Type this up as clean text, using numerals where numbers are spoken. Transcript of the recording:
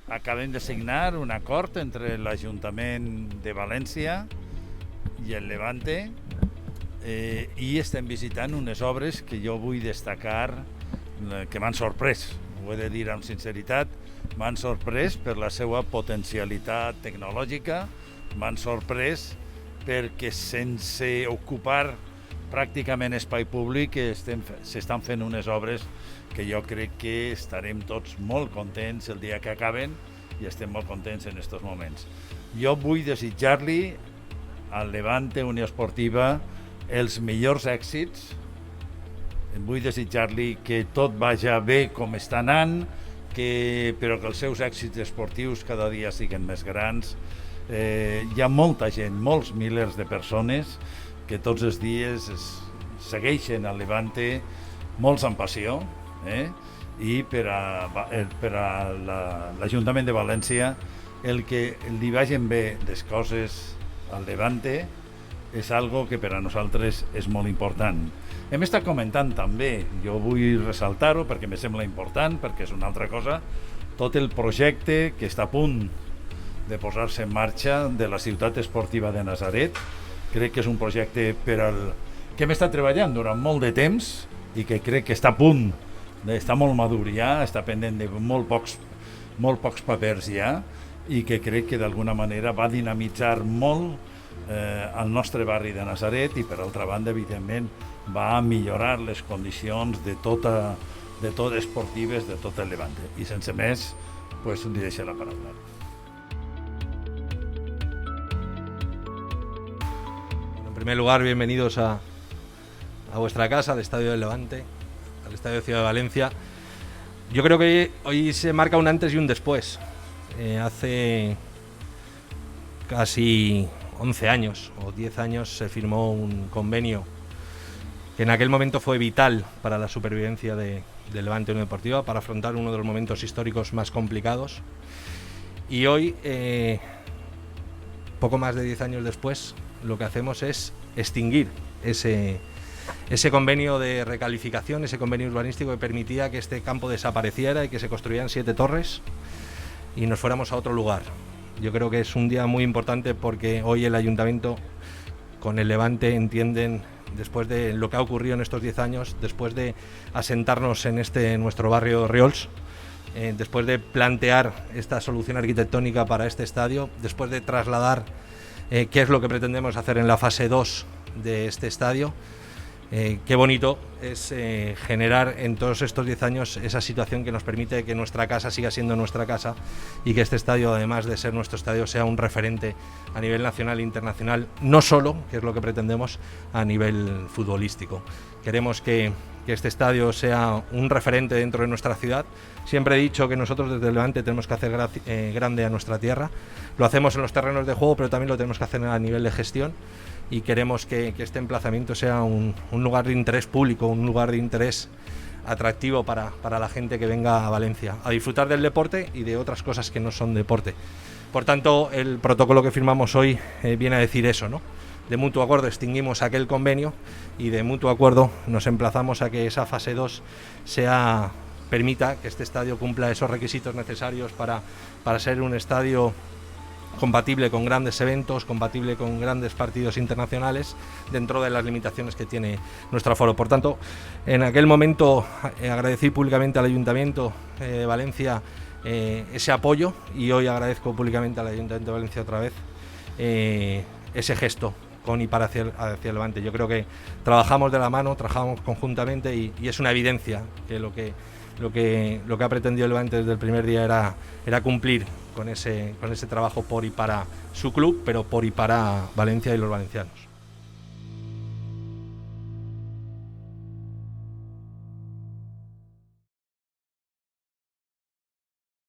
acabem de signar un acord entre l'Ajuntament de València i el Levante i estem visitant unes obres que jo vull destacar que m'han sorprès, ho he de dir amb sinceritat, m'han sorprès per la seva potencialitat tecnològica, m'han sorprès perquè sense ocupar pràcticament espai públic s'estan fent unes obres que jo crec que estarem tots molt contents el dia que acaben i estem molt contents en aquests moments. Jo vull desitjar-li al Levante Unió Esportiva els millors èxits, vull desitjar-li que tot vaja bé com està anant, però que els seus èxits esportius cada dia siguin més grans. Hi ha molta gent, molts milers de persones que tots els dies segueixen al Levante, molts amb passió, i per a l'Ajuntament de València el que li vagin bé les coses al Levante és algo que per a nosaltres és molt important. Hem estat comentant també, jo vull ressaltar-ho perquè me sembla important, perquè és una altra cosa, tot el projecte que està a punt de posar-se en marxa de la ciutat esportiva de Natzaret. Crec que és un projecte que hem estat treballant durant molt de temps i que crec que està a punt, està molt madur ja, està pendent de molt pocs papers ja, i que crec que d'alguna manera va dinamitzar molt el nostre barri de Natzaret i per altra banda evidentment va millorar les condicions de tot esportives de tot el Levante. I sense més, pues li deixo la paraula. En primer lugar, bienvenidos a vuestra casa, al Estadio del Levante, al Estadio Ciudad de Valencia. Yo creo que hoy se marca un antes y un después. Hace casi 11 años o 10 años se firmó un convenio que en aquel momento fue vital para la supervivencia del Levante Unión Deportiva, para afrontar uno de los momentos históricos más complicados. Y hoy, poco más de 10 años después, lo que hacemos es extinguir ese convenio de recalificación, ese convenio urbanístico que permitía que este campo desapareciera y que se construyeran 7 torres y nos fuéramos a otro lugar. Yo creo que es un día muy importante porque hoy el Ayuntamiento con el Levante entienden, después de lo que ha ocurrido en estos 10 años, después de asentarnos en nuestro barrio Riols, después de plantear esta solución arquitectónica para este estadio, después de trasladar qué es lo que pretendemos hacer en la fase 2 de este estadio. Qué bonito es generar en todos estos 10 años esa situación que nos permite que nuestra casa siga siendo nuestra casa y que este estadio, además de ser nuestro estadio, sea un referente a nivel nacional e internacional, no solo, que es lo que pretendemos, a nivel futbolístico. Queremos que este estadio sea un referente dentro de nuestra ciudad. Siempre he dicho que nosotros desde el Levante tenemos que hacer grande a nuestra tierra. Lo hacemos en los terrenos de juego, pero también lo tenemos que hacer a nivel de gestión. Y queremos que este emplazamiento sea un lugar de interés público, un lugar de interés atractivo para la gente que venga a Valencia a disfrutar del deporte y de otras cosas que no son deporte. Por tanto, el protocolo que firmamos hoy viene a decir eso, ¿no? De mutuo acuerdo extinguimos aquel convenio y de mutuo acuerdo nos emplazamos a que esa fase 2 permita que este estadio cumpla esos requisitos necesarios para ser un estadio compatible con grandes eventos, compatible con grandes partidos internacionales dentro de las limitaciones que tiene nuestro aforo. Por tanto, en aquel momento agradecí públicamente al Ayuntamiento de Valencia ese apoyo y hoy agradezco públicamente al Ayuntamiento de Valencia otra vez ese gesto con y para hacia el Levante. Yo creo que trabajamos de la mano, trabajamos conjuntamente y es una evidencia que lo que ha pretendido el Levante desde el primer día era cumplir con ese trabajo por y para su club, pero por y para Valencia y los valencianos.